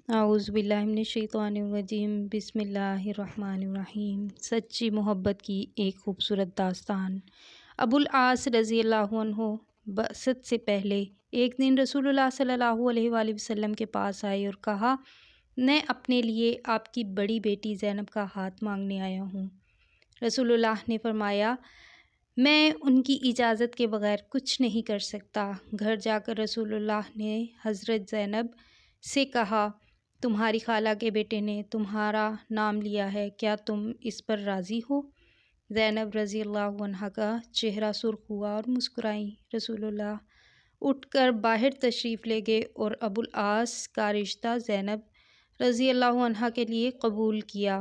اعوذ باللہ من الشیطان الرجیم، بسم اللہ الرحمن الرحیم۔ سچی محبت کی ایک خوبصورت داستان۔ ابو العاص رضی اللہ عنہ بعثت سے پہلے ایک دن رسول اللہ صلی اللہ علیہ وآلہ وسلم کے پاس آئے اور کہا، میں اپنے لیے آپ کی بڑی بیٹی زینب کا ہاتھ مانگنے آیا ہوں۔ رسول اللہ نے فرمایا، میں ان کی اجازت کے بغیر کچھ نہیں کر سکتا۔ گھر جا کر رسول اللہ نے حضرت زینب سے کہا، تمہاری خالہ کے بیٹے نے تمہارا نام لیا ہے، کیا تم اس پر راضی ہو؟ زینب رضی اللہ عنہا کا چہرہ سرخ ہوا اور مسکرائیں۔ رسول اللہ اٹھ کر باہر تشریف لے گئے اور ابو العاص کا رشتہ زینب رضی اللہ عنہا کے لیے قبول کیا۔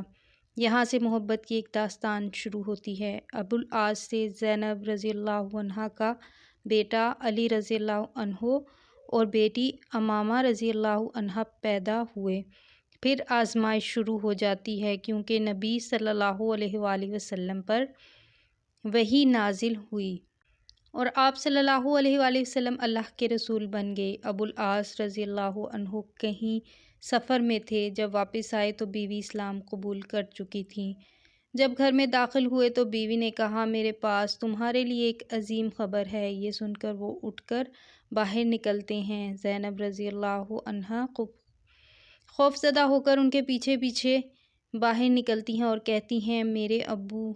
یہاں سے محبت کی ایک داستان شروع ہوتی ہے۔ ابو العاص سے زینب رضی اللہ عنہا کا بیٹا علی رضی اللہ عنہ اور بیٹی امامہ رضی اللہ عنہا پیدا ہوئے۔ پھر آزمائش شروع ہو جاتی ہے، کیونکہ نبی صلی اللہ علیہ وآلہ وسلم پر وحی نازل ہوئی اور آپ صلی اللہ علیہ وآلہ وسلم اللہ کے رسول بن گئے۔ ابو العاص رضی اللہ عنہ کہیں سفر میں تھے، جب واپس آئے تو بیوی اسلام قبول کر چکی تھیں۔ جب گھر میں داخل ہوئے تو بیوی نے کہا، میرے پاس تمہارے لیے ایک عظیم خبر ہے۔ یہ سن کر وہ اٹھ کر باہر نکلتے ہیں۔ زینب رضی اللہ عنہا خوف زدہ ہو کر ان کے پیچھے پیچھے باہر نکلتی ہیں اور کہتی ہیں، میرے ابو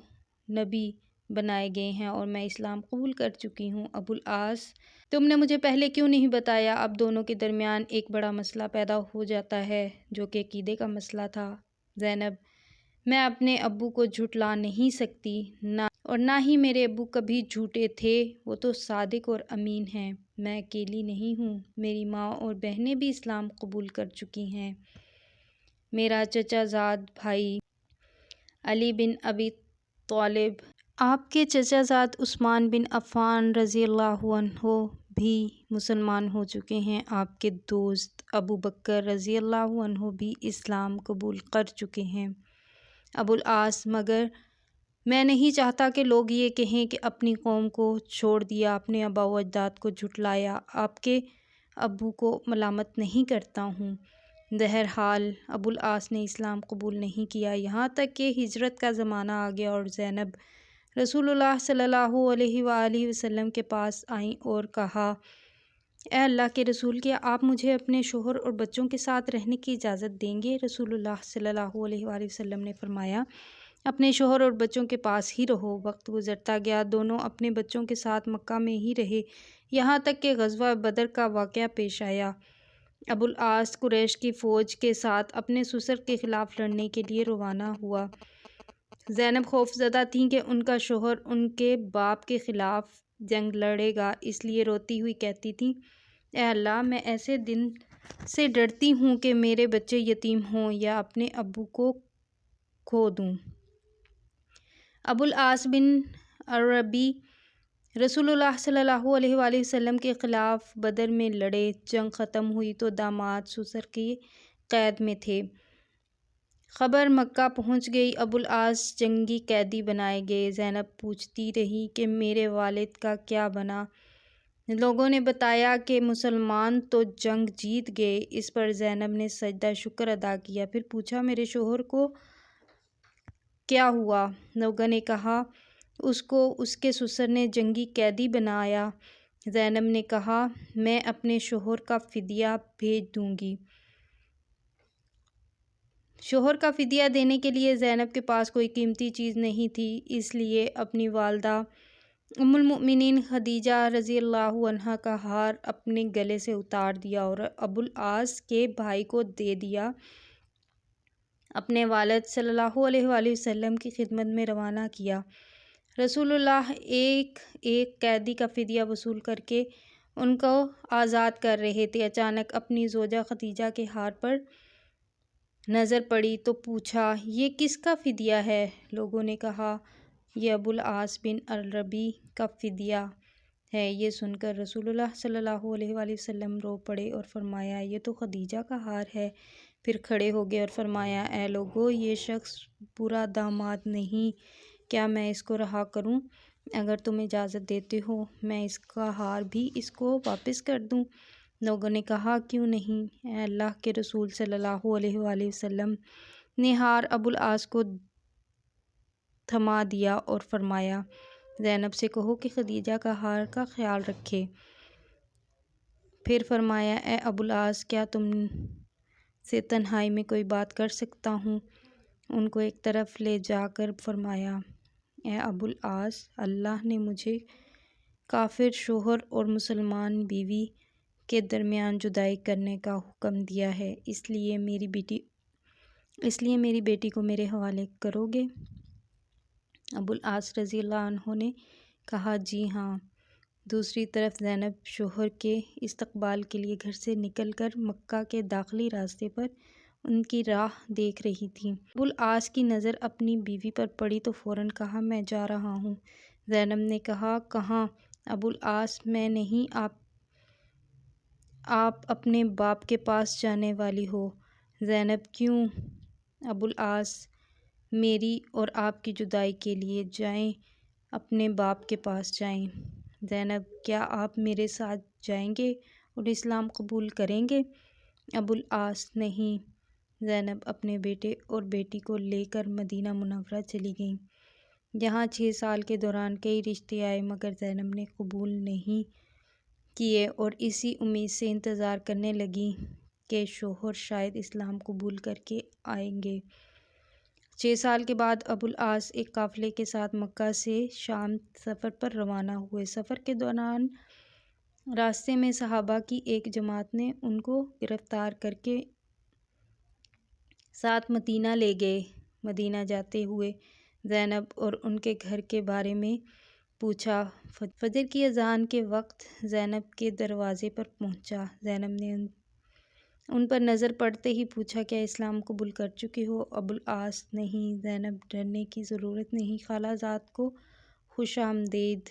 نبی بنائے گئے ہیں اور میں اسلام قبول کر چکی ہوں۔ ابو العاص، تم نے مجھے پہلے کیوں نہیں بتایا؟ اب دونوں کے درمیان ایک بڑا مسئلہ پیدا ہو جاتا ہے، جو کہ عقیدے کا مسئلہ تھا۔ زینب، میں اپنے ابو کو جھٹلا نہیں سکتی، نہ ہی میرے ابو کبھی جھوٹے تھے، وہ تو صادق اور امین ہیں۔ میں اکیلی نہیں ہوں، میری ماں اور بہنیں بھی اسلام قبول کر چکی ہیں۔ میرا چچا زاد بھائی علی بن ابی طالب، آپ کے چچا زاد عثمان بن عفان رضی اللہ عنہ بھی مسلمان ہو چکے ہیں۔ آپ کے دوست ابو بکر رضی اللہ عنہ بھی اسلام قبول کر چکے ہیں۔ ابو العاص، مگر میں نہیں چاہتا کہ لوگ یہ کہیں کہ اپنی قوم کو چھوڑ دیا، اپنے آباء و اجداد کو جھٹلایا۔ آپ کے ابو کو ملامت نہیں کرتا ہوں۔ بہرحال ابو العاص نے اسلام قبول نہیں کیا، یہاں تک کہ ہجرت کا زمانہ آ گیا اور زینب رسول اللہ صلی اللہ علیہ وآلہ وسلم کے پاس آئیں اور کہا، اے اللہ کے رسول، کیا آپ مجھے اپنے شوہر اور بچوں کے ساتھ رہنے کی اجازت دیں گے؟ رسول اللہ صلی اللہ علیہ وآلہ وسلم نے فرمایا، اپنے شوہر اور بچوں کے پاس ہی رہو۔ وقت گزرتا گیا، دونوں اپنے بچوں کے ساتھ مکہ میں ہی رہے، یہاں تک کہ غزوہ بدر کا واقعہ پیش آیا۔ ابو العاص قریش کی فوج کے ساتھ اپنے سسر کے خلاف لڑنے کے لیے روانہ ہوا۔ زینب خوف زدہ تھیں کہ ان کا شوہر ان کے باپ کے خلاف جنگ لڑے گا، اس لیے روتی ہوئی کہتی تھیں، اے اللہ، میں ایسے دن سے ڈرتی ہوں کہ میرے بچے یتیم ہوں یا اپنے ابو کو کھو دوں۔ ابو العاص بن الربیع رسول اللہ صلی اللہ علیہ وآلہ وسلم کے خلاف بدر میں لڑے۔ جنگ ختم ہوئی تو داماد سسر کی قید میں تھے۔ خبر مکہ پہنچ گئی، ابو العاص جنگی قیدی بنائے گئے۔ زینب پوچھتی رہی کہ میرے والد کا کیا بنا؟ لوگوں نے بتایا کہ مسلمان تو جنگ جیت گئے۔ اس پر زینب نے سجدہ شکر ادا کیا، پھر پوچھا، میرے شوہر کو کیا ہوا؟ لوگوں نے کہا، اس کو اس کے سسر نے جنگی قیدی بنایا۔ زینب نے کہا، میں اپنے شوہر کا فدیہ بھیج دوں گی۔ شوہر کا فدیہ دینے کے لیے زینب کے پاس کوئی قیمتی چیز نہیں تھی، اس لیے اپنی والدہ ام المؤمنین خدیجہ رضی اللہ عنہا کا ہار اپنے گلے سے اتار دیا اور ابو العاص کے بھائی کو دے دیا۔ اپنے والد صلی اللہ علیہ وآلہ وسلم کی خدمت میں روانہ کیا۔ رسول اللہ ایک ایک قیدی کا فدیہ وصول کر کے ان کو آزاد کر رہے تھے۔ اچانک اپنی زوجہ خدیجہ کے ہار پر نظر پڑی تو پوچھا، یہ کس کا فدیہ ہے؟ لوگوں نے کہا، یہ ابو العاص بن الربیع کا فدیہ ہے۔ یہ سن کر رسول اللہ صلی اللہ علیہ وآلہ وسلم رو پڑے اور فرمایا، یہ تو خدیجہ کا ہار ہے۔ پھر کھڑے ہو گئے اور فرمایا، اے لوگو، یہ شخص برا داماد نہیں، کیا میں اس کو رہا کروں؟ اگر تم اجازت دیتے ہو، میں اس کا ہار بھی اس کو واپس کر دوں۔ لوگوں نے کہا کیوں نہیں؟ اے اللہ کے رسول صلی اللہ علیہ وآلہ وسلم نے ہار ابو العاص کو تھما دیا اور فرمایا زینب سے کہو کہ خدیجہ کا ہار کا خیال رکھے۔ پھر فرمایا اے ابو العاص کیا تم سے تنہائی میں کوئی بات کر سکتا ہوں؟ ان کو ایک طرف لے جا کر فرمایا اے ابو العاص، اللہ نے مجھے کافر شوہر اور مسلمان بیوی کے درمیان جدائی کرنے کا حکم دیا ہے، اس لیے میری بیٹی کو میرے حوالے کرو گے؟ ابو العاص رضی اللہ عنہ نے کہا جی ہاں۔ دوسری طرف زینب شوہر کے استقبال کے لیے گھر سے نکل کر مکہ کے داخلی راستے پر ان کی راہ دیکھ رہی تھی۔ ابو العاص کی نظر اپنی بیوی پر پڑی تو فوراً کہا میں جا رہا ہوں۔ زینب نے کہا کہاں؟ ابو العاص میں نہیں، آپ اپنے باپ کے پاس جانے والی ہو۔ زینب کیوں؟ ابو العاص میری اور آپ کی جدائی کے لیے جائیں، اپنے باپ کے پاس جائیں۔ زینب کیا آپ میرے ساتھ جائیں گے اور اسلام قبول کریں گے؟ ابو العاص نہیں۔ زینب اپنے بیٹے اور بیٹی کو لے کر مدینہ منورہ چلی گئیں۔ یہاں 6 سال کے دوران کئی رشتے آئے مگر زینب نے قبول نہیں کیے اور اسی امید سے انتظار کرنے لگیں کہ شوہر شاید اسلام قبول کر کے آئیں گے۔ 6 سال کے بعد ابو العاص ایک قافلے کے ساتھ مکہ سے شام سفر پر روانہ ہوئے۔ سفر کے دوران راستے میں صحابہ کی ایک جماعت نے ان کو گرفتار کر کے ساتھ مدینہ لے گئے۔ مدینہ جاتے ہوئے زینب اور ان کے گھر کے بارے میں پوچھا۔ فجر کی اذان کے وقت زینب کے دروازے پر پہنچا۔ زینب نے ان پر نظر پڑتے ہی پوچھا کیا اسلام قبول کر چکے ہو؟ ابو العاص نہیں۔ زینب ڈرنے کی ضرورت نہیں، خالہ زاد کو خوش آمدید۔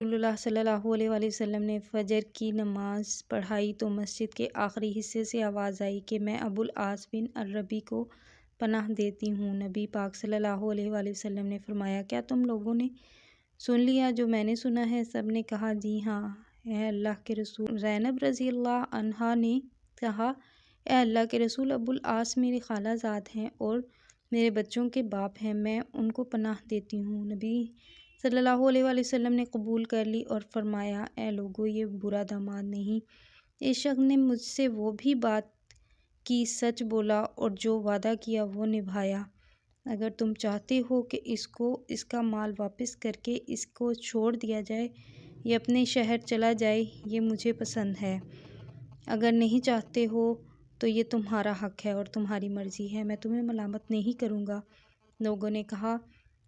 رسول اللہ صلی اللہ علیہ وآلہ وسلم نے فجر کی نماز پڑھائی تو مسجد کے آخری حصے سے آواز آئی کہ میں ابو العاص بن الربیع کو پناہ دیتی ہوں۔ نبی پاک صلی اللہ علیہ وآلہ وسلم نے فرمایا کیا تم لوگوں نے سن لیا جو میں نے سنا ہے؟ سب نے کہا جی ہاں اے اللہ کے رسول۔ زینب رضی اللہ عنہا نے کہا اے اللہ کے رسول، ابو العاص میرے خالہ زاد ہیں اور میرے بچوں کے باپ ہیں، میں ان کو پناہ دیتی ہوں۔ نبی صلی اللہ علیہ وآلہ وسلم نے قبول کر لی اور فرمایا اے لوگو، یہ برا داماد نہیں، اس شخص نے مجھ سے وہ بھی بات کی سچ بولا اور جو وعدہ کیا وہ نبھایا۔ اگر تم چاہتے ہو کہ اس کو اس کا مال واپس کر کے اس کو چھوڑ دیا جائے یا اپنے شہر چلا جائے، یہ مجھے پسند ہے۔ اگر نہیں چاہتے ہو تو یہ تمہارا حق ہے اور تمہاری مرضی ہے، میں تمہیں ملامت نہیں کروں گا۔ لوگوں نے کہا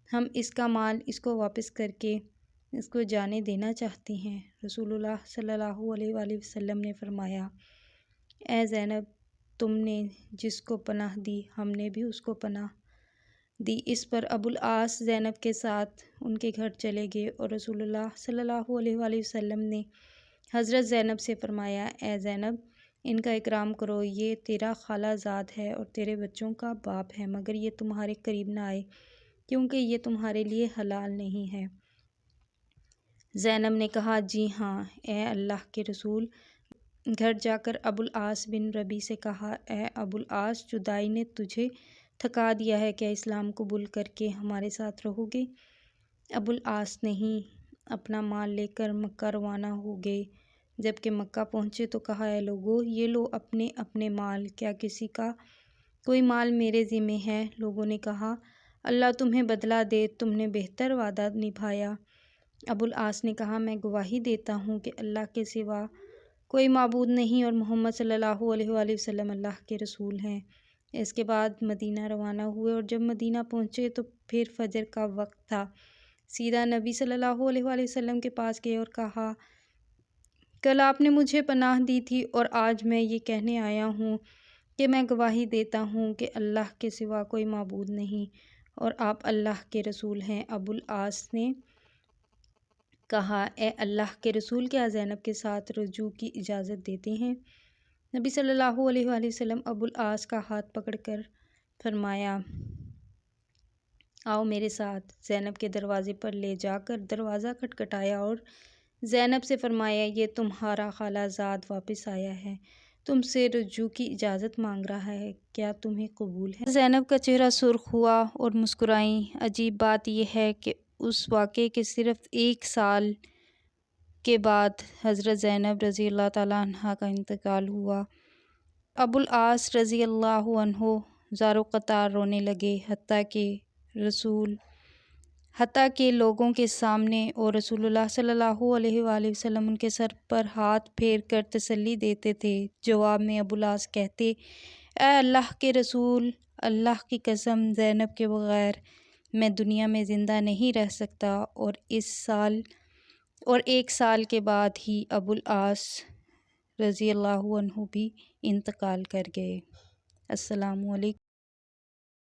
ہم اس کا مال اس کو واپس کر کے اس کو جانے دینا چاہتے ہیں۔ رسول اللہ صلی اللہ علیہ وآلہ وسلم نے فرمایا اے زینب، تم نے جس کو پناہ دی ہم نے بھی اس کو پناہ دی۔ اس پر ابو العاص زینب کے ساتھ ان کے گھر چلے گئے اور رسول اللہ صلی اللہ علیہ وآلہ وسلم نے حضرت زینب سے فرمایا اے زینب، ان کا اکرام کرو، یہ تیرا خالہ زاد ہے اور تیرے بچوں کا باپ ہے، مگر یہ تمہارے قریب نہ آئے کیونکہ یہ تمہارے لیے حلال نہیں ہے۔ زینب نے کہا جی ہاں اے اللہ کے رسول۔ گھر جا کر ابو العاص بن ربیع سے کہا اے ابو العاص، جدائی نے تجھے تھکا دیا ہے، کیا اسلام قبول کر کے ہمارے ساتھ رہو گے؟ ابو العاص نہیں۔ اپنا مال لے کر مکہ روانہ ہو گئے۔ جب کہ مکہ پہنچے تو کہا اے لوگو، یہ لو اپنے اپنے مال، کیا کسی کا کوئی مال میرے ذمہ ہے؟ لوگوں نے کہا اللہ تمہیں بدلہ دے، تم نے بہتر وعدہ نبھایا۔ ابو العاص نے کہا میں گواہی دیتا ہوں کہ اللہ کے سوا کوئی معبود نہیں اور محمد صلی اللہ علیہ وآلہ وسلم اللہ کے رسول ہیں۔ اس کے بعد مدینہ روانہ ہوئے اور جب مدینہ پہنچے تو پھر فجر کا وقت تھا۔ سیدھا نبی صلی اللہ علیہ وآلہ وسلم کے پاس گئے اور کہا کل آپ نے مجھے پناہ دی تھی اور آج میں یہ کہنے آیا ہوں کہ میں گواہی دیتا ہوں کہ اللہ کے سوا کوئی معبود نہیں اور آپ اللہ کے رسول ہیں۔ ابو العاص نے کہا اے اللہ کے رسول، کیا زینب کے ساتھ رجوع کی اجازت دیتے ہیں؟ نبی صلی اللہ علیہ وآلہ وسلم ابو العاص کا ہاتھ پکڑ کر فرمایا آؤ میرے ساتھ۔ زینب کے دروازے پر لے جا کر دروازہ کھٹکھٹایا اور زینب سے فرمایا یہ تمہارا خالہ زاد واپس آیا ہے، تم سے رجوع کی اجازت مانگ رہا ہے، کیا تمہیں قبول ہے؟ زینب کا چہرہ سرخ ہوا اور مسکرائیں۔ عجیب بات یہ ہے کہ اس واقعے کے صرف 1 سال کے بعد حضرت زینب رضی اللہ تعالیٰ عنہا کا انتقال ہوا۔ ابو العاص رضی اللہ عنہ زار و قطار رونے لگے، حتیٰ کہ لوگوں کے سامنے اور رسول اللہ صلی اللہ علیہ وآلہ وسلم ان کے سر پر ہاتھ پھیر کر تسلی دیتے تھے۔ جواب میں ابو العاص کہتے، اے اللہ کے رسول، اللہ کی قسم زینب کے بغیر میں دنیا میں زندہ نہیں رہ سکتا، اور 1 سال کے بعد ہی ابو العاص رضی اللہ عنہ بھی انتقال کر گئے۔ السلام علیکم۔